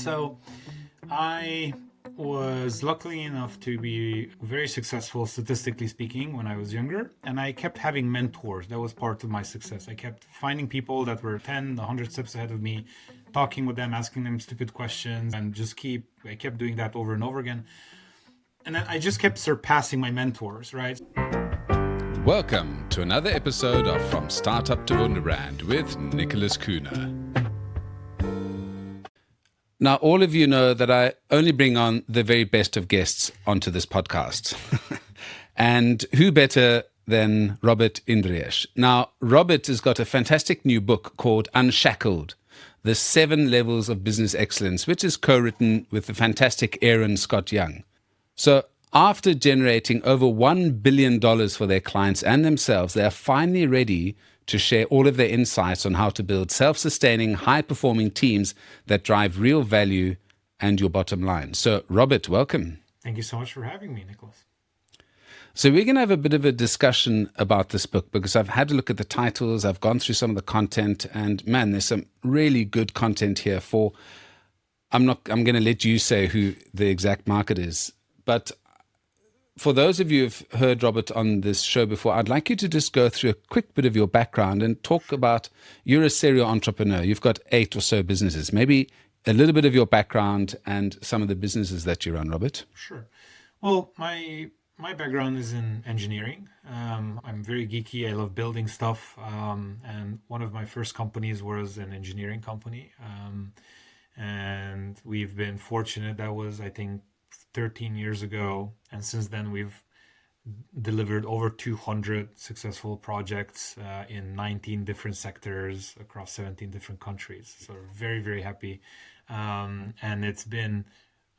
So I was lucky enough to be very successful, statistically speaking, when I was younger. And I kept having mentors. That was part of my success. I kept finding people that were 10, 100 steps ahead of me, talking with them, asking them stupid questions, and I kept doing that over and over again. And then I just kept surpassing my mentors, right? Welcome to another episode of From Startup to Wunderbrand with Nicholas Kuhne. Now, all of you know that I only bring on the very best of guests onto this podcast. And who better than Robert Indries? Now, Robert has got a fantastic new book called Unshackled, The 7 Levels of Business Excellence, which is co-written with the fantastic Aaron Scott Young. So after generating over $1 billion for their clients and themselves, they are finally ready to share all of their insights on how to build self-sustaining, high-performing teams that drive real value and your bottom line. So, Robert, welcome. Thank you so much for having me, Nicholas. So we're going to have a bit of a discussion about this book because I've had a look at the titles, I've gone through some of the content, and man, there's some really good content here I'm going to let you say who the exact market is. But for those of you who've heard Robert on this show before, I'd like you to just go through a quick bit of your background and talk about, you're a serial entrepreneur. You've got 8 or so businesses. Maybe a little bit of your background and some of the businesses that you run, Robert. Sure. Well, my background is in engineering. I'm very geeky. I love building stuff. And one of my first companies was an engineering company. And we've been fortunate. That was, I think, 13 years ago, and since then we've delivered over 200 successful projects in 19 different sectors across 17 different countries. So we're very, very happy, and it's been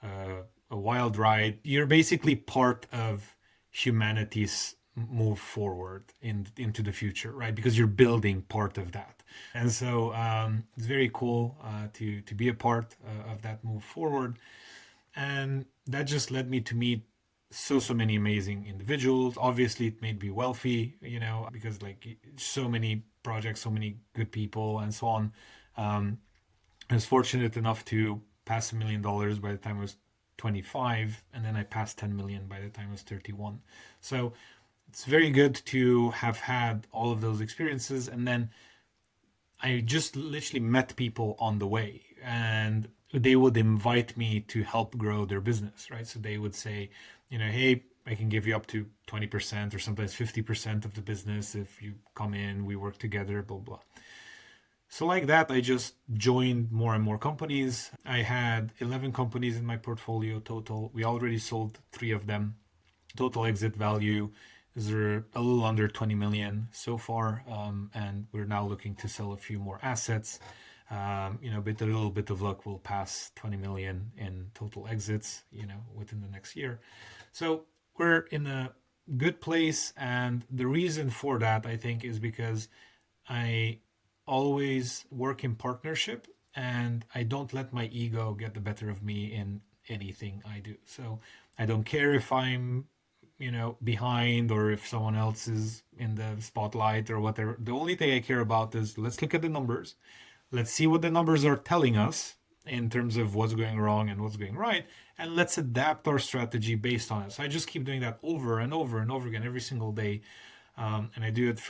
a wild ride. You're basically part of humanity's move forward into the future, right? Because you're building part of that, and so it's very cool to be a part of that move forward. And that just led me to meet so many amazing individuals. Obviously, it made me wealthy, because like so many projects, so many good people, and so on. I was fortunate enough to pass $1 million by the time I was 25, and then I passed 10 million by the time I was 31. So it's very good to have had all of those experiences. And then I just literally met people on the way, and they would invite me to help grow their business, right? So they would say, hey, I can give you up to 20% or sometimes 50% of the business if you come in, we work together, blah, blah. So like that, I just joined more and more companies. I had 11 companies in my portfolio total. We already sold 3 of them. Total exit value is a little under 20 million so far. And we're now looking to sell a few more assets. With a little bit of luck, we'll pass 20 million in total exits, within the next year. So we're in a good place. And the reason for that, I think, is because I always work in partnership and I don't let my ego get the better of me in anything I do. So I don't care if I'm, behind or if someone else is in the spotlight or whatever. The only thing I care about is let's look at the numbers. Let's see what the numbers are telling us in terms of what's going wrong and what's going right, and let's adapt our strategy based on it. So I just keep doing that over and over and over again every single day, and I do it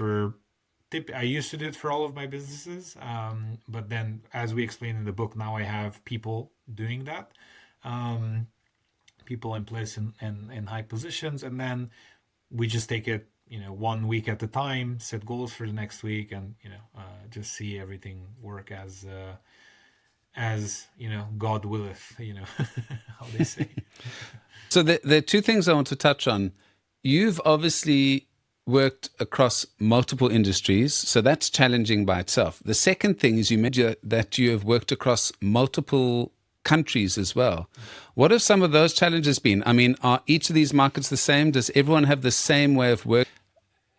I used to do it for all of my businesses, but then, as we explain in the book, now I have people doing that, people in place in high positions, and then we just take it 1 week at a time, set goals for the next week, and just see everything work as God willeth, how they say. So there are 2 things I want to touch on. You've obviously worked across multiple industries, so that's challenging by itself. The second thing is you mentioned that you have worked across multiple countries as well. What have some of those challenges been? I mean, are each of these markets the same? Does everyone have the same way of working?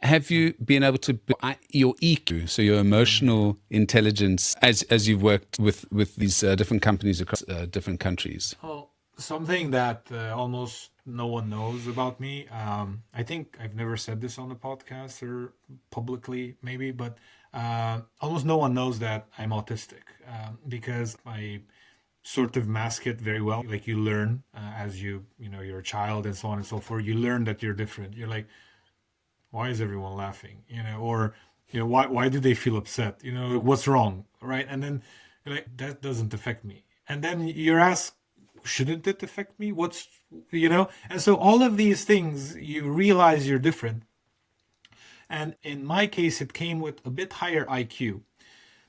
Have you been able to build your EQ, so your emotional intelligence, as you've worked with these different companies across different countries? Well, something that almost no one knows about me. I think I've never said this on the podcast or publicly, maybe, but almost no one knows that I'm autistic, because I sort of mask it very well. Like you learn as you're a child and so on and so forth. You learn that you're different. You're like, why is everyone laughing? Or why do they feel upset? Like, what's wrong, right? And then you're like, that doesn't affect me. And then you're asked, shouldn't it affect me? And so all of these things, you realize you're different. And in my case, it came with a bit higher IQ.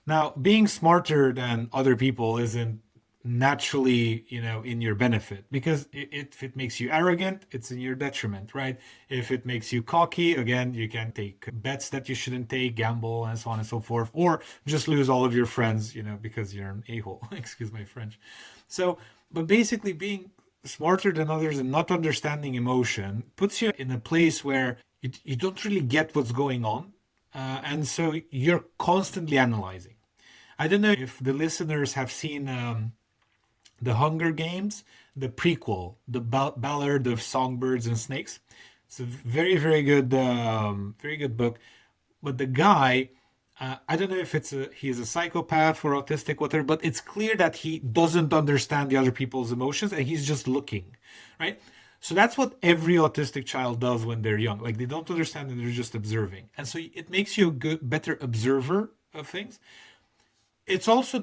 Now, being smarter than other people isn't naturally, in your benefit, because if it makes you arrogant, it's in your detriment, right? If it makes you cocky, again, you can take bets that you shouldn't take, gamble, and so on and so forth, or just lose all of your friends, because you're an a-hole. Excuse my French. So, but basically, being smarter than others and not understanding emotion puts you in a place where you don't really get what's going on. And so you're constantly analyzing. I don't know if the listeners have seen The Hunger Games, the prequel, the Ballad of Songbirds and Snakes. It's a very, very good book. But the guy, I don't know if he's a psychopath or autistic, whatever, but it's clear that he doesn't understand the other people's emotions and he's just looking, right? So that's what every autistic child does when they're young. Like, they don't understand and they're just observing. And so it makes you a better observer of things. It's also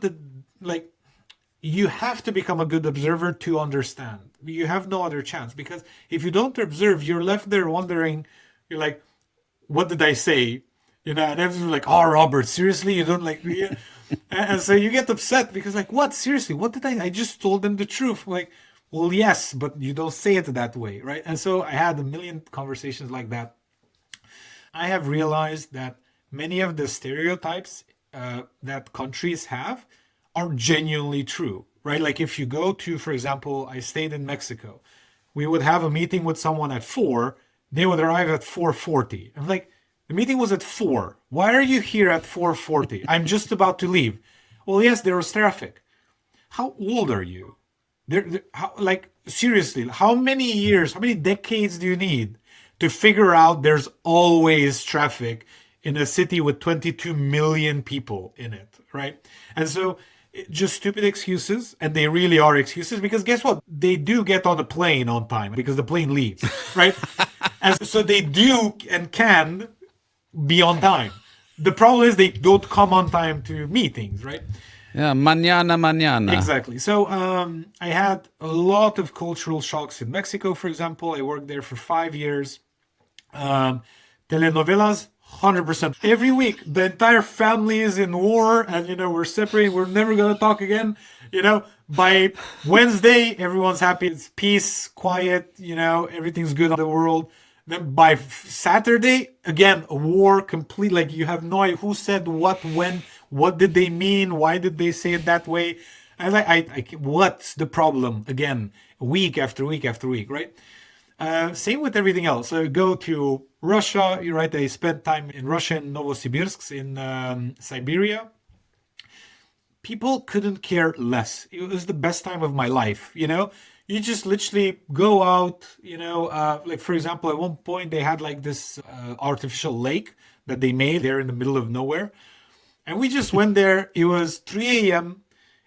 you have to become a good observer to understand. You have no other chance, because if you don't observe, you're left there wondering, you're like, what did I say? And everyone's like, oh, Robert, seriously? You don't like me? And so you get upset because, like, what? Seriously, what did I just told them the truth. Like, well, yes, but you don't say it that way, right? And so I had a million conversations like that. I have realized that many of the stereotypes that countries have are genuinely true, right? Like, if you go to, for example, I stayed in Mexico, we would have a meeting with someone at 4, they would arrive at 4:40. I'm like, the meeting was at 4. Why are you here at 4:40? I'm just about to leave. Well, yes, there was traffic. How old are you? Seriously, how many years, how many decades do you need to figure out there's always traffic in a city with 22 million people in it, right? And so just stupid excuses, and they really are excuses, because guess what? They do get on the plane on time because the plane leaves, right? And so they do and can be on time. The problem is they don't come on time to meetings, right? Yeah, mañana. Exactly. So I had a lot of cultural shocks in Mexico, for example. I worked there for 5 years. Telenovelas, 100%. Every week, the entire family is in war, and we're separated. We're never gonna talk again. By Wednesday, everyone's happy. It's peace, quiet. Everything's good in the world. Then by Saturday, again, a war, complete. Like, you have no idea who said what, when, what did they mean, why did they say it that way. I was like, what's the problem? Again, week after week after week, right? Same with everything else. So go to Russia, you're right. I spent time in Russia, in Novosibirsk, in Siberia. People couldn't care less. It was the best time of my life, You just literally go out, like, for example, at one point they had like this artificial lake that they made there in the middle of nowhere. And we just went there. It was 3 a.m.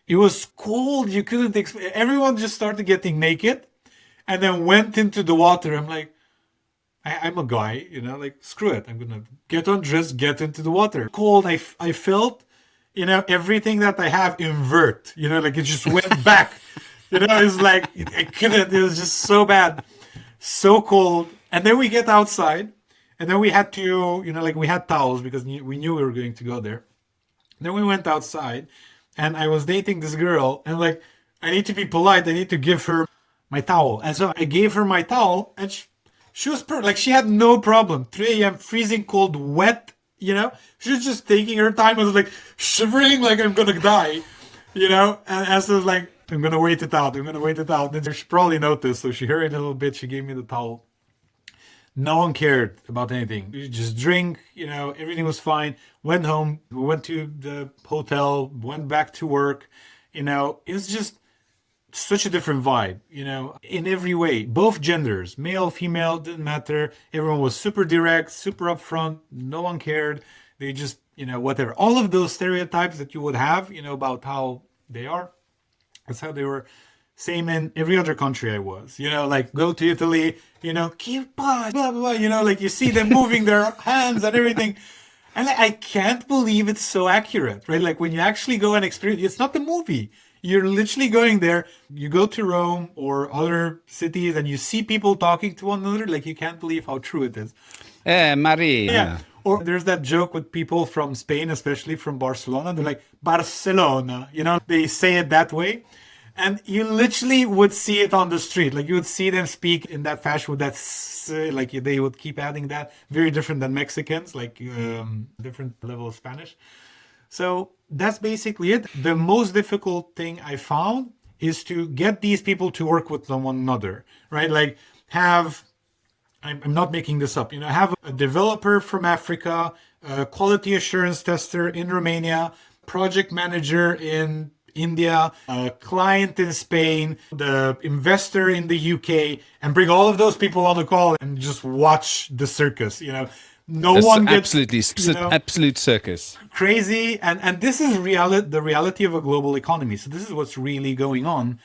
It was cold. You couldn't everyone just started getting naked and then went into the water. I'm like, I'm a guy, like, screw it. I'm going to get undressed, get into the water. Cold. I felt, everything that I have invert, like it just went back. It's like, I couldn't, it was just so bad, so cold. And then we get outside, and then we had to, we had towels because we knew we were going to go there. Then we went outside, and I was dating this girl, and like, I need to be polite. I need to give her my towel. And so I gave her my towel, and she was like, she had no problem. 3 a.m., freezing cold, wet, She was just taking her time. I was like shivering like I'm going to die, and so I was like, I'm going to wait it out. Then she probably noticed. So she hurried a little bit. She gave me the towel. No one cared about anything. You just drink, everything was fine. Went home. We went to the hotel, went back to work. It was just such a different vibe, in every way. Both genders, male, female, didn't matter. Everyone was super direct, super upfront. No one cared. They just, whatever. All of those stereotypes that you would have, about how they are, That's how they were. Same in every other country I was. Like go to Italy, keep blah, blah, blah, like you see them moving their hands and everything. And I can't believe it's so accurate, right? Like when you actually go and experience, it's not the movie. You're literally going there. You go to Rome or other cities and you see people talking to one another. Like you can't believe how true it is. Marie. Yeah. Or there's that joke with people from Spain, especially from Barcelona. They're like, Barcelona. They say it that way. And you literally would see it on the street. Like you would see them speak in that fashion with that, like they would keep adding that. Very different than Mexicans, like different level of Spanish. So that's basically it. The most difficult thing I found is to get these people to work with one another, right? Like I'm not making this up, have a developer from Africa, a quality assurance tester in Romania, project manager in India, a client in Spain, the investor in the UK, and bring all of those people on the call and just watch the circus. No one gets absolute circus. Crazy, and this is the reality of a global economy. So this is what's really going on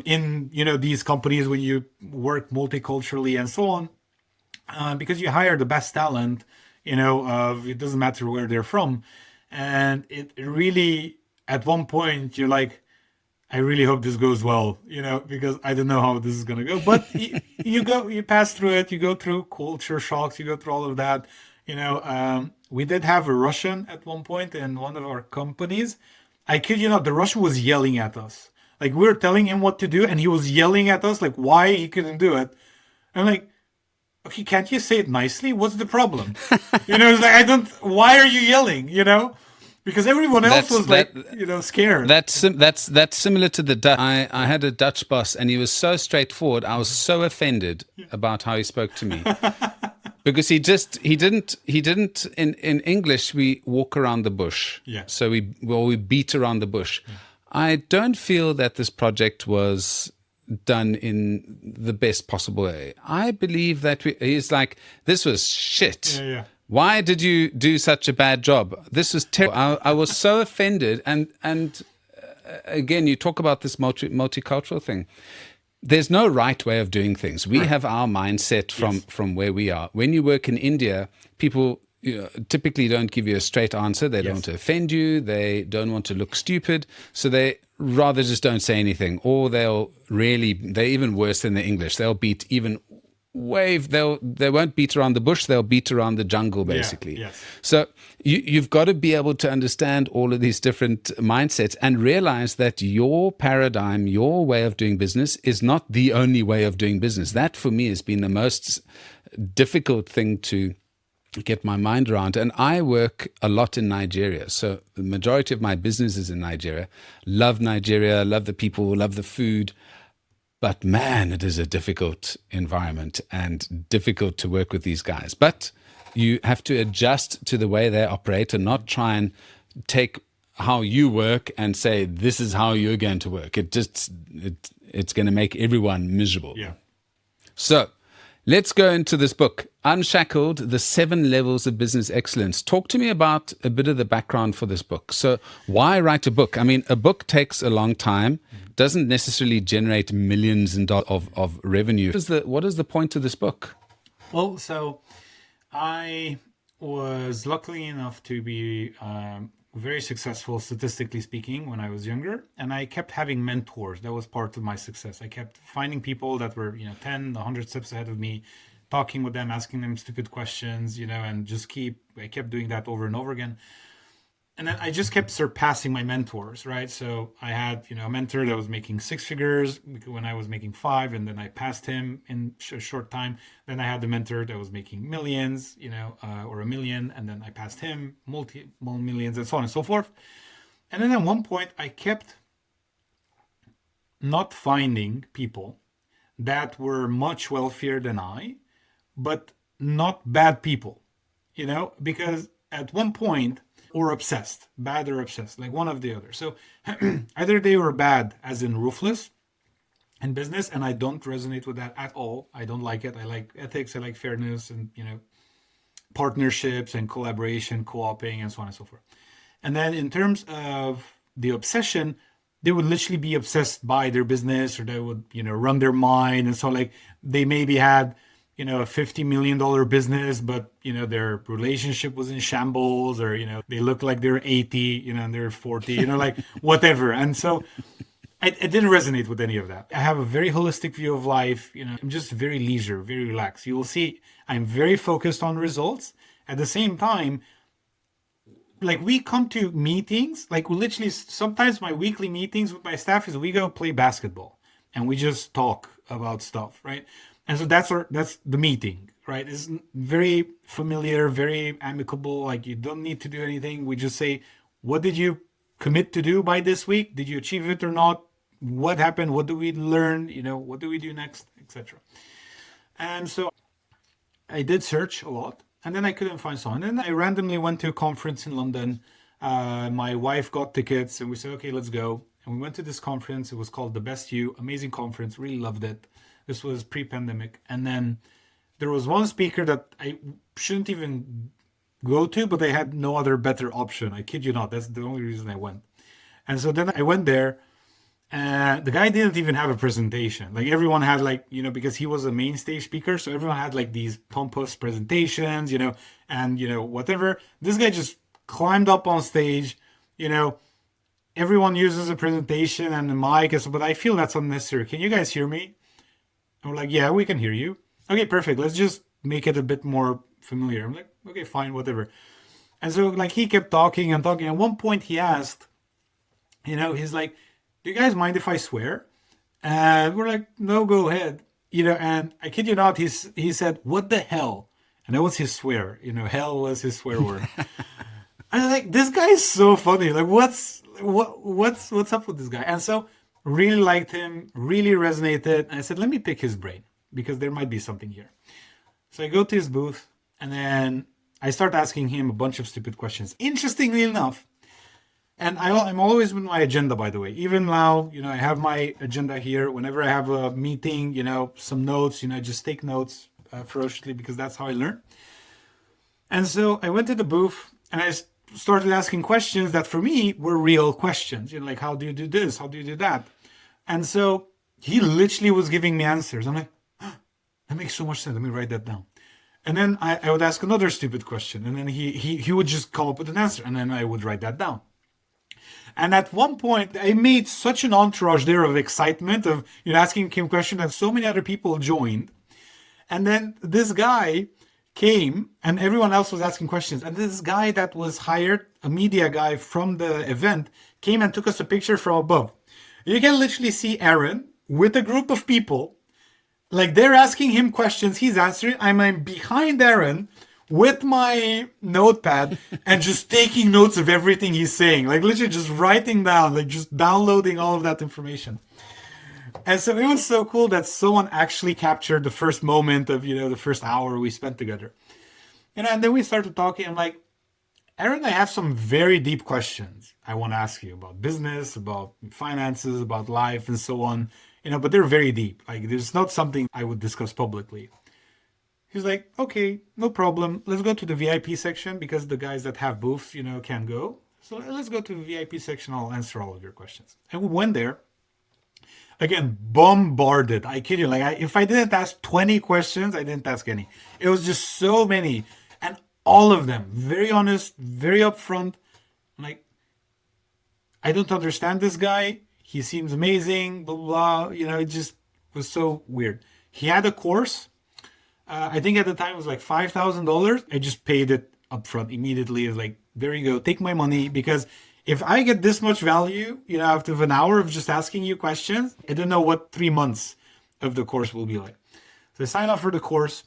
in these companies when you work multiculturally and so on, because you hire the best talent. It doesn't matter where they're from, and it really. At one point, you're like, I really hope this goes well, because I don't know how this is going to go. But you pass through it, you go through culture shocks, you go through all of that. We did have a Russian at one point in one of our companies. I kid you not, the Russian was yelling at us. Like we were telling him what to do, and he was yelling at us, like why he couldn't do it. I'm like, okay, can't you say it nicely? What's the problem? It's like, why are you yelling, Because everyone else was scared. That's similar to the Dutch. I had a Dutch boss, and he was so straightforward. I was so offended about how he spoke to me, because he didn't. In English, we walk around the bush. Yeah. So we beat around the bush. Yeah. I don't feel that this project was done in the best possible way. I believe that he's like, this was shit. Yeah. Why did you do such a bad job? This was terrible. I was so offended. And again, you talk about this multicultural thing. There's no right way of doing things. We have our mindset from where we are. When you work in India, people typically don't give you a straight answer. They don't want to offend you. They don't want to look stupid. So they rather just don't say anything. Or they're even worse than the English. They'll beat even they won't beat around the bush, they'll beat around the jungle, basically. So you've got to be able to understand all of these different mindsets and realize that your paradigm, your way of doing business is not the only way of doing business. That for me has been the most difficult thing to get my mind around. And I work a lot in Nigeria. So the majority of my business is in Nigeria. Love Nigeria, love the people, love the food. But man, it is a difficult environment and difficult to work with these guys. But you have to adjust to the way they operate and not try and take how you work and say, this is how you're going to work. It's going to make everyone miserable. Yeah. So let's go into this book, Unshackled, The 7 Levels of Business Excellence. Talk to me about a bit of the background for this book. So why write a book? I mean, a book takes a long time, doesn't necessarily generate millions and dollars of revenue. What is the point of this book? Well, so I was lucky enough to be very successful, statistically speaking, when I was younger. And I kept having mentors. That was part of my success. I kept finding people that were, 10, 100 steps ahead of me, talking with them, asking them stupid questions, and I kept doing that over and over again. And then I just kept surpassing my mentors, right? So I had, a mentor that was making 6 figures when I was making 5, and then I passed him in a short time. Then I had the mentor that was making millions, or $1 million, and then I passed him multiple millions, and so on and so forth. And then at one point, I kept not finding people that were much wealthier than I, but not bad people, because at one point, or obsessed, bad or obsessed, like one of the other. So either they were bad, as in ruthless in business, and I don't resonate with that at all. I don't like it. I like ethics, I like fairness, and partnerships and collaboration, co-oping, and so on and so forth. And then in terms of the obsession, they would literally be obsessed by their business, or they would, run their mind. And so like they maybe had, a $50 million business, but their relationship was in shambles, or they look like they're 80, and they're 40, like whatever. And so I didn't resonate with any of that. I have a very holistic view of life. I'm just very leisure, very relaxed. You will see I'm very focused on results. At the same time, like we come to meetings, like we literally, sometimes my weekly meetings with my staff is we go play basketball and we just talk about stuff, right? And so that's the meeting, right? It's very familiar, very amicable. Like you don't need to do anything. We just say, what did you commit to do by this week? Did you achieve it or not? What happened? What do we learn? What do we do next, etc. And so I did search a lot, and then I couldn't find someone. And then I randomly went to a conference in London. My wife got tickets, and we said, okay, let's go. And we went to this conference. It was called The Best You. Amazing conference. Really loved it. This was pre-pandemic. And then there was one speaker that I shouldn't even go to, but I had no other better option. I kid you not. That's the only reason I went. And so then I went there. The guy didn't even have a presentation. Like everyone had because he was a main stage speaker. So everyone had like these pompous presentations, and, whatever. This guy just climbed up on stage, everyone uses a presentation and the mic. But I feel that's unnecessary. Can you guys hear me? And we're like, yeah, we can hear you. Okay, perfect. Let's just make it a bit more familiar. I'm like, okay, fine, whatever. And so like he kept talking and talking. At one point he asked, he's like, do you guys mind if I swear? And we're like, no, go ahead. And I kid you not, he said, what the hell? And that was his swear. Hell was his swear word. And I'm like, this guy is so funny. Like, what's up with this guy? And so really liked him, really resonated. And I said, let me pick his brain because there might be something here. So I go to his booth and then I start asking him a bunch of stupid questions. Interestingly enough, and I'm always with my agenda, by the way. Even now, I have my agenda here. Whenever I have a meeting, some notes, I just take notes ferociously because that's how I learn. And so I went to the booth and I started asking questions that for me were real questions. Like, how do you do this? How do you do that? And so he literally was giving me answers. I'm like, that makes so much sense. Let me write that down. And then I would ask another stupid question. And then he would just come up with an answer. And then I would write that down. And at one point, I made such an entourage there of excitement of asking him questions, and so many other people joined. And then this guy came, and everyone else was asking questions. And this guy that was hired, a media guy from the event, came and took us a picture from above. You can literally see Aaron with a group of people, like they're asking him questions, he's answering. I'm behind Aaron with my notepad and just taking notes of everything he's saying, like literally just writing down, like just downloading all of that information. And so it was so cool that someone actually captured the first moment of, the first hour we spent together. And then we started talking. I'm like, Aaron, I have some very deep questions I want to ask you about business, about finances, about life, and so on. But they're very deep. Like, there's not something I would discuss publicly. He's like, okay, no problem. Let's go to the VIP section because the guys that have booths, can go. So let's go to the VIP section. I'll answer all of your questions. And we went there. Again, bombarded. I kid you. Like, if I didn't ask 20 questions, I didn't ask any. It was just so many. And all of them, very honest, very upfront. I'm like, I don't understand this guy. He seems amazing, blah, blah, blah. It just was so weird. He had a course. I think at the time it was like $5,000. I just paid it upfront immediately. I was like, there you go. Take my money. Because if I get this much value, after an hour of just asking you questions, I don't know what 3 months of the course will be like. So I signed up for the course.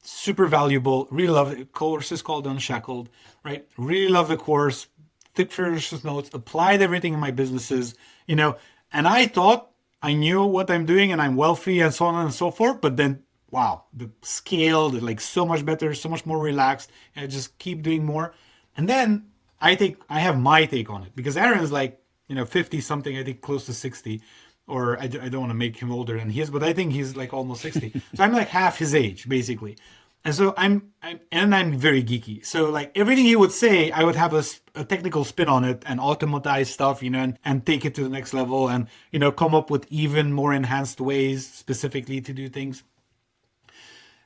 Super valuable. Really love it. The course is called Unshackled, right? Really love the course. Took ferocious notes. Applied everything in my businesses, And I thought I knew what I'm doing and I'm wealthy and so on and so forth. But then, wow, the scale, like so much better, so much more relaxed. And I just keep doing more. And then I have my take on it because Aaron's like, 50 something, I think close to 60, or I don't want to make him older than he is, but I think he's like almost 60. So I'm like half his age, basically. And so I'm very geeky. So like everything he would say, I would have a technical spin on it and automatize stuff, and take it to the next level and, come up with even more enhanced ways specifically to do things.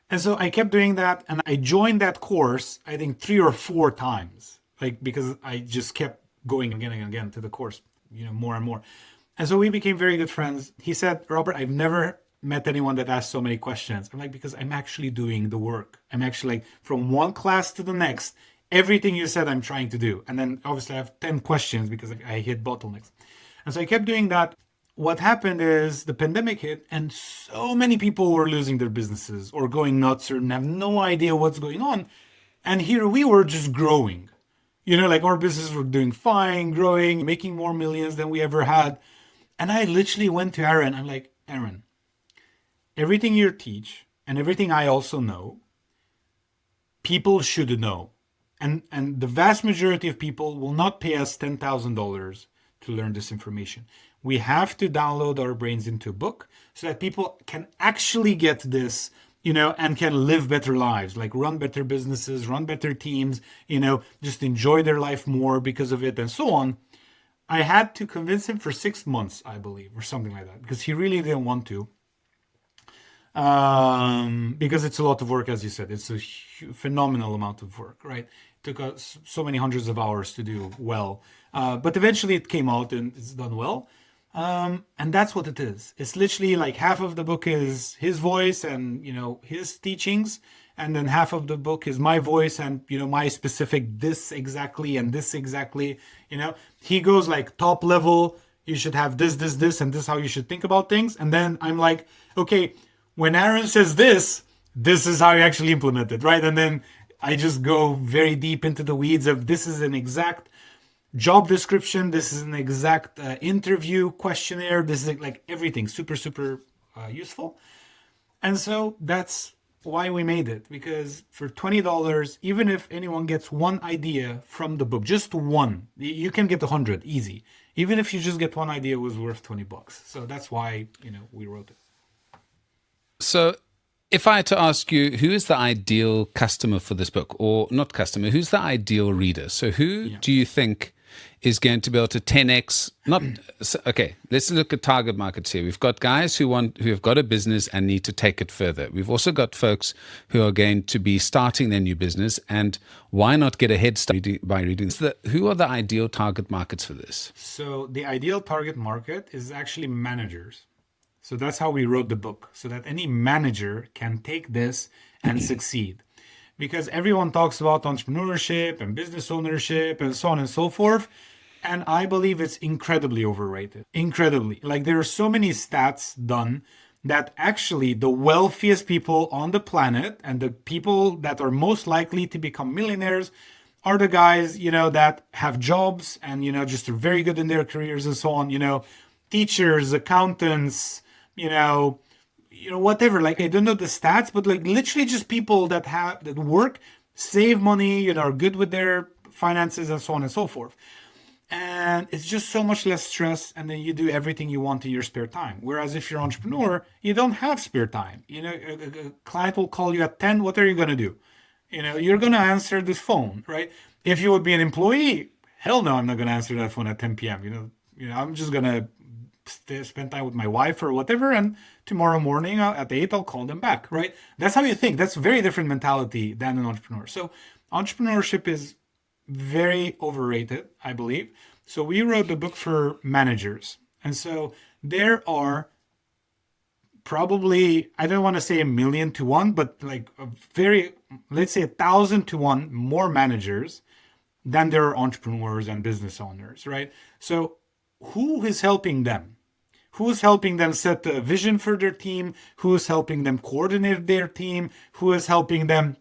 And so I kept doing that, and I joined that course, I think 3 or 4 times, like because I just kept going again and again to the course, more and more. And so we became very good friends. He said, Robert, I've never met anyone that asked so many questions. I'm like, because I'm actually doing the work. I'm actually like from one class to the next, everything you said I'm trying to do. And then obviously I have 10 questions because I hit bottlenecks. And so I kept doing that. What happened is the pandemic hit, and so many people were losing their businesses or going nuts or have no idea what's going on. And here we were just growing. Like our businesses were doing fine, growing, making more millions than we ever had. And I literally went to Aaron. I'm like, Aaron, everything you teach and everything I also know, people should know. And the vast majority of people will not pay us $10,000 to learn this information. We have to download our brains into a book so that people can actually get this, and can live better lives, like run better businesses, run better teams, just enjoy their life more because of it and so on. I had to convince him for 6 months, I believe, or something like that, because he really didn't want to. Because it's a lot of work, as you said. It's a phenomenal amount of work, right? It took us so many hundreds of hours to do well. But eventually it came out and it's done well. And that's what it is. It's literally like half of the book is his voice and, his teachings. And then half of the book is my voice and, my specific this exactly and this exactly, He goes like top level, you should have this, and this is how you should think about things. And then I'm like, okay, when Aaron says this is how you actually implement it, right? And then I just go very deep into the weeds of this is an exact job description, this is an exact interview questionnaire, this is like everything super, super useful. And so that's why we made it, because for $20, even if anyone gets one idea from the book, just one, you can get 100 easy. Even if you just get one idea, it was worth $20. So that's why, we wrote it. So if I had to ask you, who is the ideal customer for this book, or not customer, who's the ideal reader? So who do you think is going to be able to 10x? Okay, let's look at target markets here. We've got guys who have got a business and need to take it further. We've also got folks who are going to be starting their new business, and why not get a head start by reading this? Who are the ideal target markets for this? So the ideal target market is actually managers. So that's how we wrote the book, so that any manager can take this and succeed. Because everyone talks about entrepreneurship and business ownership and so on and so forth. And I believe it's incredibly overrated. Incredibly. Like there are so many stats done that actually the wealthiest people on the planet and the people that are most likely to become millionaires are the guys, that have jobs and, just are very good in their careers and so on, teachers, accountants, whatever. Like I don't know the stats, but like literally just people that work, save money, are good with their finances and so on and so forth. And it's just so much less stress, and then you do everything you want in your spare time. Whereas if you're an entrepreneur, you don't have spare time. A client will call you at 10. What are you going to do? You're going to answer this phone, right? If you would be an employee, hell no, I'm not going to answer that phone at 10 p.m. I'm just going to spend time with my wife or whatever, and tomorrow morning at 8 I'll call them back, right? That's how you think. That's a very different mentality than an entrepreneur. So entrepreneurship is very overrated, I believe. So we wrote the book for managers, and so there are probably, I don't want to say 1,000,000 to 1, but like let's say 1,000 to 1 more managers than there are entrepreneurs and business owners, right? So who is helping them? Who's helping them set the vision for their team? Who's helping them coordinate their team? Who is helping them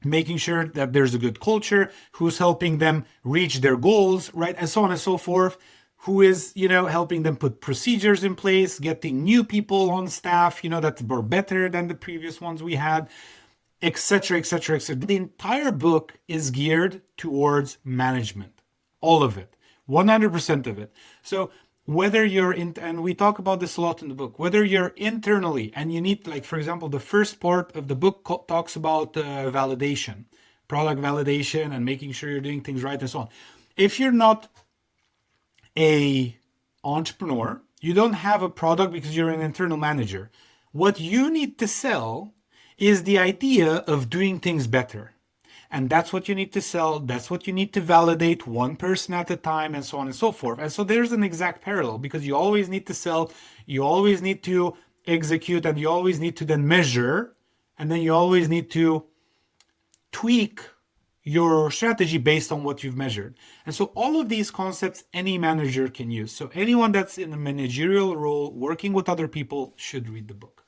making sure that there's a good culture? Who's helping them reach their goals, right? And so on and so forth. Who is, helping them put procedures in place, getting new people on staff, that were better than the previous ones we had, etc., etc., etc. The entire book is geared towards management. All of it. 100% of it. So whether you're in, and we talk about this a lot in the book, whether you're internally and you need, like, for example, the first part of the book talks about validation, product validation, and making sure you're doing things right and so on. If you're not a entrepreneur, you don't have a product because you're an internal manager. What you need to sell is the idea of doing things better. And that's what you need to sell. That's what you need to validate, one person at a time, and so on and so forth. And so there's an exact parallel, because you always need to sell, you always need to execute, and you always need to then measure, and then you always need to tweak your strategy based on what you've measured. And so all of these concepts any manager can use. So anyone that's in a managerial role working with other people should read the book.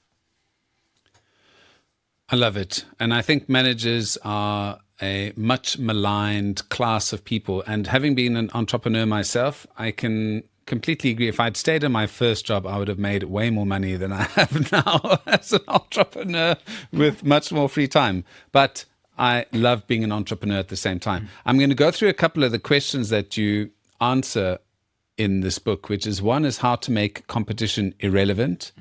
I love it. And I think managers are a much maligned class of people. And having been an entrepreneur myself, I can completely agree. If I'd stayed in my first job, I would have made way more money than I have now as an entrepreneur with much more free time. But I love being an entrepreneur at the same time. I'm going to go through a couple of the questions that you answer in this book, which is, one is how to make competition irrelevant.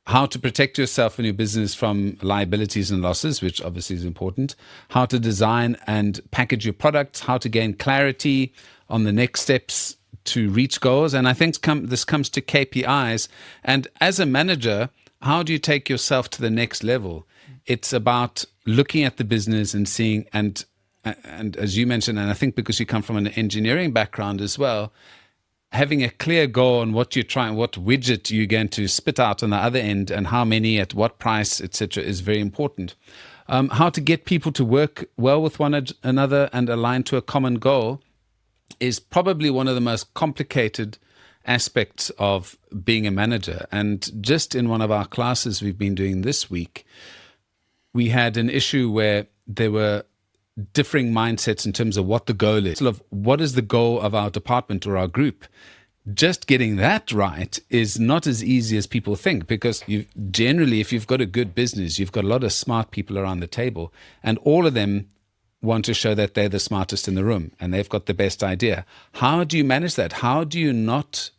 How to protect yourself and your business from liabilities and losses, which obviously is important. How to design and package your products. How to gain clarity on the next steps to reach goals. And I think this comes to KPIs. And as a manager, how do you take yourself to the next level? It's about looking at the business and seeing, and as you mentioned, and I think because you come from an engineering background as well, having a clear goal on what you're trying, what widget you're going to spit out on the other end, and how many, at what price, etc., is very important. How to get people to work well with one another and align to a common goal is probably one of the most complicated aspects of being a manager. And just in one of our classes we've been doing this week, we had an issue where there were differing mindsets in terms of what the goal is. Of what is the goal of our department or our group? Just getting that right is not as easy as people think, because generally, if you've got a good business, you've got a lot of smart people around the table, and all of them want to show that they're the smartest in the room and they've got the best idea. How do you manage that? How do you not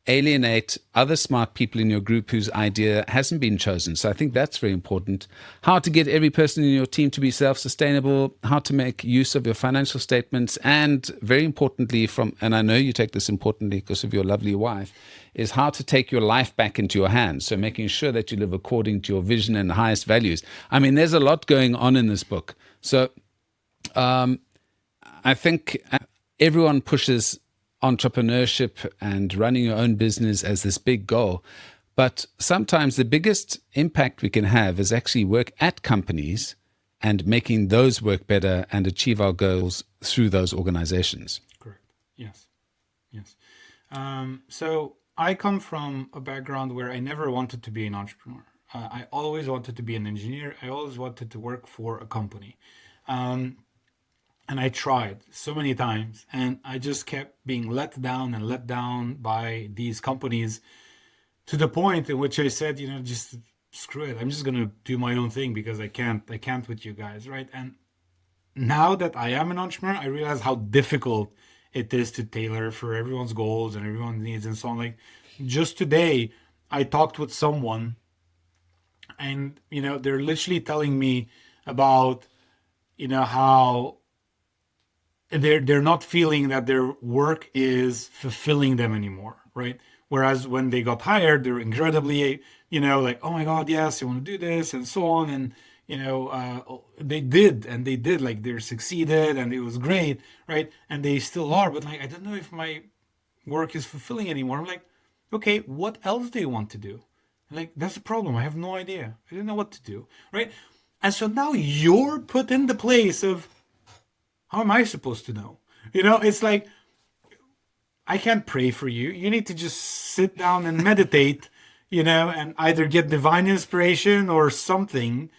alienate other smart people in your group whose idea hasn't been chosen? So I think that's very important. How to get every person in your team to be self-sustainable, how to make use of your financial statements, and very importantly, and I know you take this importantly because of your lovely wife, is how to take your life back into your hands. So making sure that you live according to your vision and highest values. I mean, there's a lot going on in this book. So I think everyone pushes entrepreneurship and running your own business as this big goal. But sometimes the biggest impact we can have is actually work at companies and making those work better and achieve our goals through those organizations. Correct. Yes. Yes. So I come from a background where I never wanted to be an entrepreneur. I always wanted to be an engineer. I always wanted to work for a company. And I tried so many times, and I just kept being let down by these companies, to the point in which I said, just screw it. I'm just going to do my own thing because I can't with you guys, right? And now that I am an entrepreneur, I realize how difficult it is to tailor for everyone's goals and everyone's needs and so on. Like, just today, I talked with someone, and, they're literally telling me about, how they're not feeling that their work is fulfilling them anymore, right? Whereas when they got hired, they're incredibly, like, oh my God, yes, I want to do this and so on. And, they did, like, they succeeded and it was great, right? And they still are, but like, I don't know if my work is fulfilling anymore. I'm like, okay, what else do you want to do? And like, that's the problem. I have no idea. I don't know what to do, right? And so now you're put in the place of, how am I supposed to know? It's like, I can't pray for you. You need to just sit down and meditate, and either get divine inspiration or something,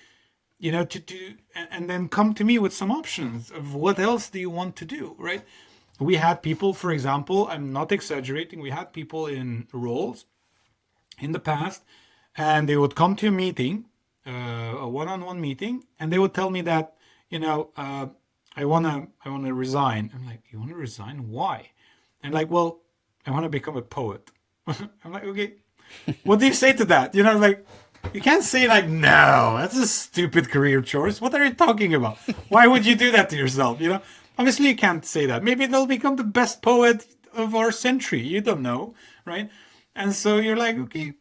to do, and then come to me with some options of what else do you want to do, right? We had people, for example, I'm not exaggerating, we had people in roles in the past, and they would come to a meeting, a one-on-one meeting, and they would tell me that, I wanna resign. I'm like, you wanna resign? Why? And like, well, I want to become a poet. I'm like, okay, what do you say to that? Like, you can't say like, no, that's a stupid career choice. What are you talking about? Why would you do that to yourself? Obviously you can't say that. Maybe they'll become the best poet of our century. You don't know, right? And so you're like, okay,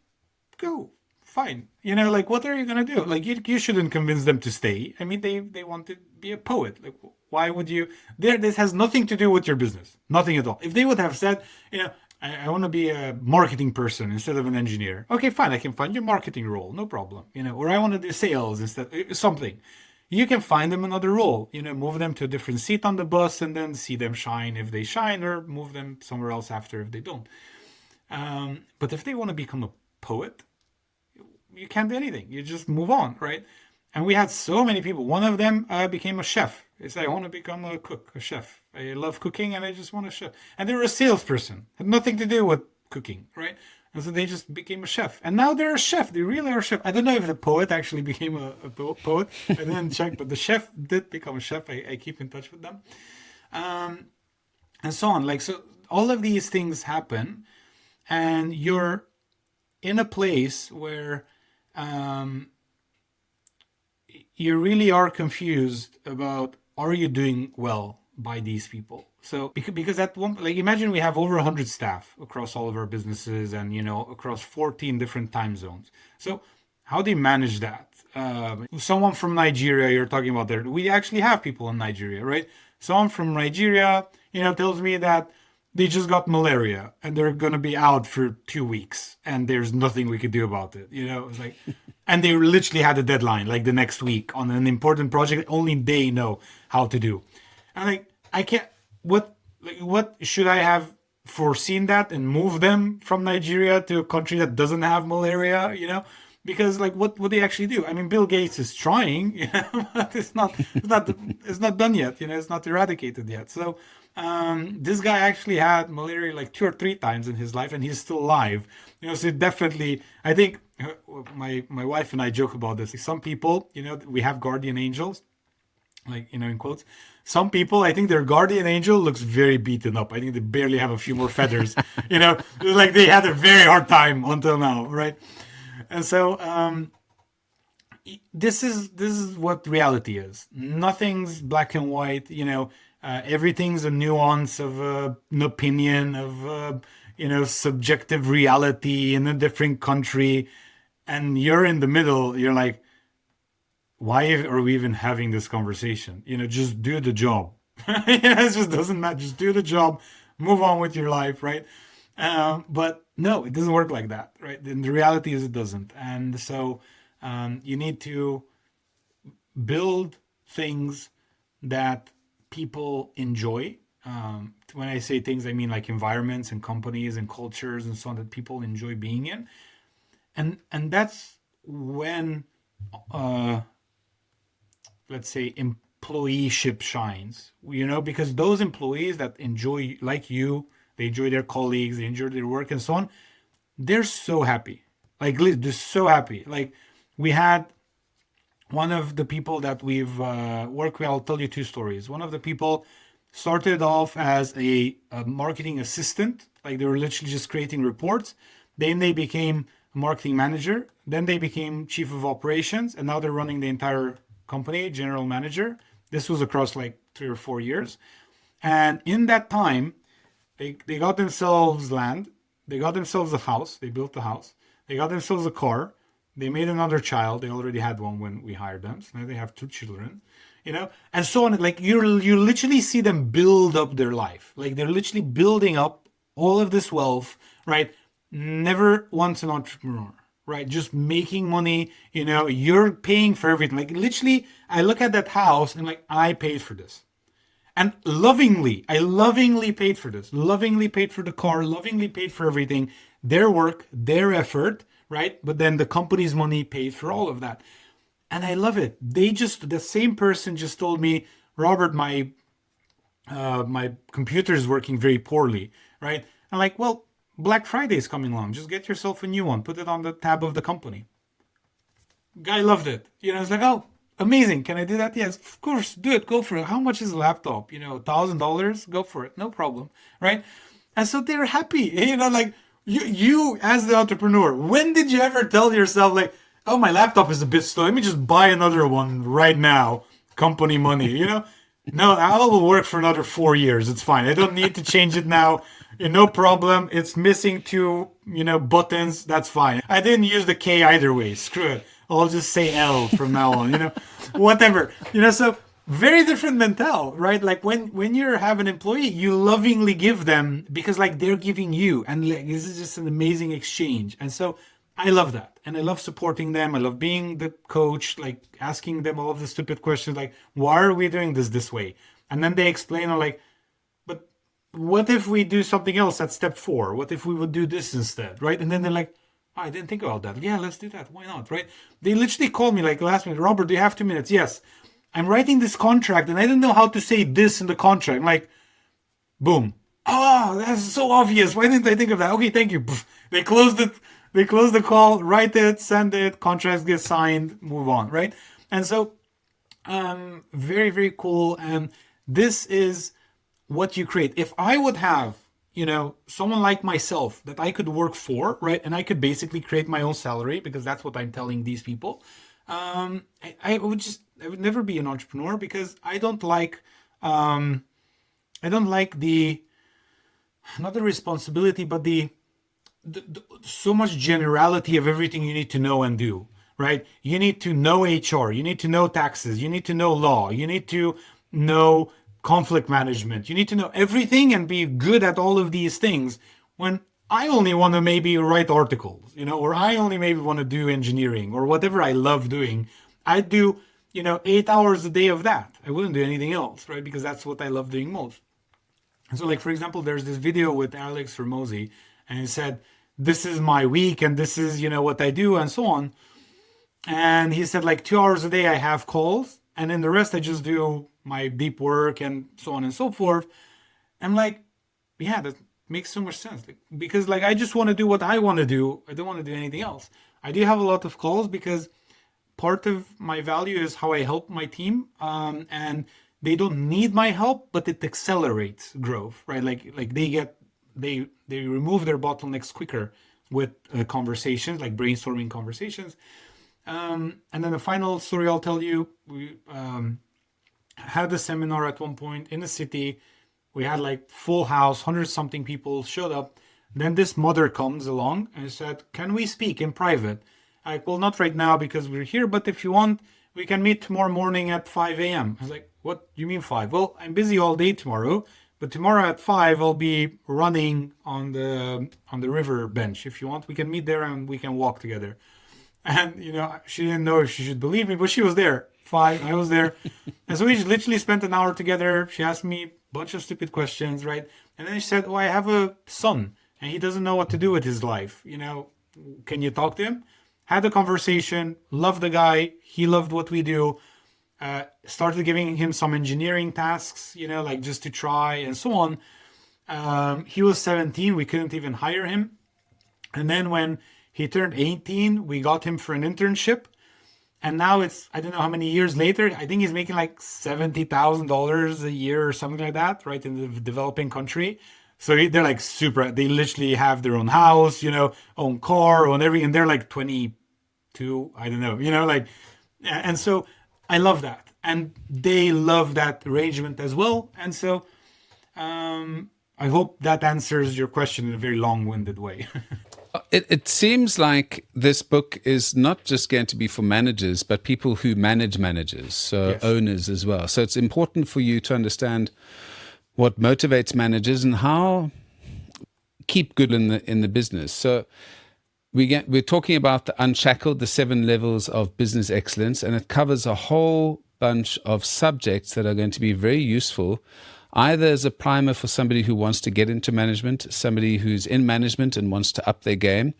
go, fine. Like, what are you gonna do? Like, you shouldn't convince them to stay. I mean, they want to be a poet. Like, why would you? This has nothing to do with your business, nothing at all. If they would have said, I want to be a marketing person instead of an engineer. Okay, fine, I can find your marketing role, no problem. Or I want to do sales instead, something. You can find them another role. Move them to a different seat on the bus and then see them shine if they shine, or move them somewhere else after if they don't. But if they want to become a poet, you can't do anything. You just move on, right? And we had so many people. One of them became a chef. He said, I want to become a cook, a chef. I love cooking and I just want a chef. And they were a salesperson. Had nothing to do with cooking, right? And so they just became a chef. And now they're a chef. They really are a chef. I don't know if the poet actually became a poet. I didn't check, but the chef did become a chef. I keep in touch with them. And so on. Like, so all of these things happen. And you're in a place where you really are confused about, are you doing well by these people? So because at one, like, imagine we have over 100 staff across all of our businesses and across 14 different time zones. So how do you manage that? Someone from Nigeria, you're talking about there, we actually have people in Nigeria, right? Someone from Nigeria tells me that they just got malaria and they're going to be out for 2 weeks and there's nothing we could do about it. It's like, and they literally had a deadline like the next week on an important project only they know how to do. And like, I can't, what should I have foreseen that and move them from Nigeria to a country that doesn't have malaria, because like, what would they actually do? I mean, Bill Gates is trying, but it's not done yet, it's not eradicated yet. So, this guy actually had malaria like 2 or 3 times in his life and he's still alive. So definitely, I think my wife and I joke about this. Some people, we have guardian angels, like, in quotes. Some people, I think their guardian angel looks very beaten up. I think they barely have a few more feathers, like they had a very hard time until now, right? And so, this is what reality is. Nothing's black and white, everything's a nuance of an opinion of subjective reality in a different country, and you're in the middle. You're like, why are we even having this conversation? Just do the job. It just doesn't matter. Just do the job, move on with your life, right? But no, it doesn't work like that, right? And the reality is it doesn't. And so you need to build things that people enjoy. When I say things, I mean like environments and companies and cultures and so on that people enjoy being in. And that's when, let's say, employeeship shines, because those employees that enjoy, like you, they enjoy their colleagues, they enjoy their work and so on, they're so happy. Like, they're so happy. Like, we had one of the people that we've worked with. I'll tell you 2 stories. One of the people started off as a marketing assistant. Like, they were literally just creating reports. Then they became a marketing manager. Then they became chief of operations. And now they're running the entire company, general manager. This was across like 3 or 4 years. And in that time, they got themselves land. They got themselves a house. They built a house. They got themselves a car. They made another child. They already had one when we hired them. So now they have 2 children, and so on. Like, you literally see them build up their life. Like, they're literally building up all of this wealth, right? Never once an entrepreneur, right? Just making money, you're paying for everything. Like, literally, I look at that house and like, I paid for this. And I lovingly paid for this, lovingly paid for the car, lovingly paid for everything, their work, their effort, right? But then the company's money paid for all of that. And I love it. The same person just told me, Robert, my computer is working very poorly, right? I'm like, well, Black Friday is coming along. Just get yourself a new one. Put it on the tab of the company. Guy loved it. It's like, oh, amazing. Can I do that? Yes, of course. Do it. Go for it. How much is a laptop? $1,000? Go for it. No problem. Right? And so they're happy. Like you as the entrepreneur, when did you ever tell yourself like, oh, my laptop is a bit slow. Let me just buy another one right now. Company money. No, I will work for another 4 years. It's fine. I don't need to change it now. No problem. It's missing two, buttons. That's fine. I didn't use the K either way. Screw it. I'll just say L from now on. Whatever. So very different mental, right? Like when you have an employee, you lovingly give them because like they're giving you, and like this is just an amazing exchange. And so I love that, and I love supporting them. I love being the coach, like asking them all of the stupid questions, like why are we doing this way? And then they explain, I'm like, but what if we do something else at step 4? What if we would do this instead, right? And then they're like, oh, I didn't think about that. Yeah, let's do that. Why not, right? They literally called me like last minute, Robert, do you have 2 minutes? Yes. I'm writing this contract and I don't know how to say this in the contract. I'm like, boom. Oh, that's so obvious. Why didn't I think of that? Okay, thank you. They closed it. They close the call, write it, send it, contracts get signed, move on, right? And so, very, very cool. And this is what you create. If I would have, someone like myself that I could work for, right? And I could basically create my own salary because that's what I'm telling these people. I would never be an entrepreneur because I don't like the, not the responsibility, but the so much generality of everything you need to know and do, right? You need to know HR, you need to know taxes, you need to know law, you need to know conflict management, you need to know everything and be good at all of these things when I only want to maybe write articles, or I only maybe want to do engineering or whatever I love doing. I do, 8 hours a day of that. I wouldn't do anything else, right? Because that's what I love doing most. And so, like, for example, there's this video with Alex Hormozy, and he said, this is my week and this is, what I do and so on. And he said like 2 hours a day I have calls and then the rest I just do my deep work and so on and so forth. I'm like, yeah, that makes so much sense because like I just want to do what I want to do. I don't want to do anything else. I do have a lot of calls because part of my value is how I help my team, and they don't need my help, but it accelerates growth, right? Like they remove their bottlenecks quicker with conversations, like brainstorming conversations. And then the final story I'll tell you, we had a seminar at one point in the city. We had like full house, 100 something people showed up. Then this mother comes along and said, can we speak in private? Like, well, not right now because we're here, but if you want, we can meet tomorrow morning at 5 a.m. I was like, what do you mean 5? Well, I'm busy all day tomorrow, but tomorrow at 5 I'll be running on the river bench. If you want, we can meet there and we can walk together. And she didn't know if she should believe me, but she was there. 5, I was there. And so we literally spent an hour together. She asked me a bunch of stupid questions, right? And then she said, oh, I have a son and he doesn't know what to do with his life. Can you talk to him? Had a conversation, loved the guy, he loved what we do, started giving him some engineering tasks, like just to try and so on. He was 17, we couldn't even hire him. And then when he turned 18, we got him for an internship. And now it's, I don't know how many years later, I think he's making like $70,000 a year or something like that, right, in the developing country. So they're like they literally have their own house, own car, own everything. And they're like 22, I don't know, like, and so I love that. And they love that arrangement as well. And so I hope that answers your question in a very long-winded way. It seems like this book is not just going to be for managers, but people who manage managers, so yes. Owners as well. So it's important for you to understand what motivates managers and how keep good in the business. So we're talking about the Unshackled, the 7 levels of business excellence, and it covers a whole bunch of subjects that are going to be very useful, either as a primer for somebody who wants to get into management, somebody who's in management and wants to up their game,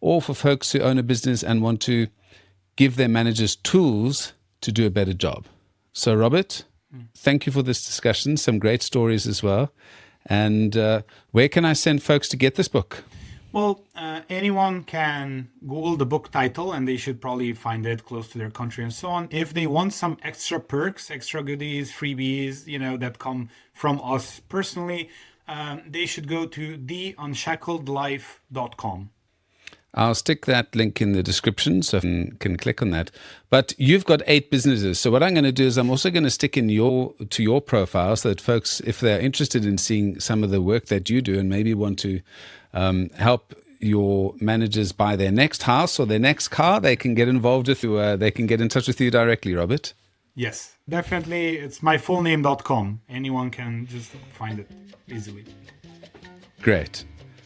or for folks who own a business and want to give their managers tools to do a better job. So, Robert, thank you for this discussion. Some great stories as well. And where can I send folks to get this book? Well, anyone can Google the book title and they should probably find it close to their country and so on. If they want some extra perks, extra goodies, freebies, that come from us personally, They should go to theunshackled.life.com. I'll stick that link in the description so you can click on that. But you've got 8 businesses. So what I'm going to do is I'm also going to stick in to your profile so that folks, if they're interested in seeing some of the work that you do and maybe want to help your managers buy their next house or their next car, they can get involved with you. They can get in touch with you directly, Robert. Yes, definitely. It's myfullname.com. Anyone can just find it easily. Great.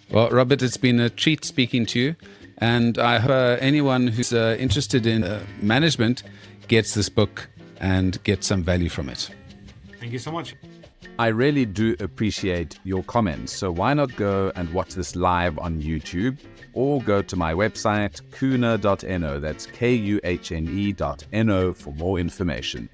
Well, Robert, it's been a treat speaking to you. And I hope anyone who's interested in management gets this book and gets some value from it. Thank you so much. I really do appreciate your comments. So why not go and watch this live on YouTube or go to my website, kuhne.no. That's Kuhne.no for more information.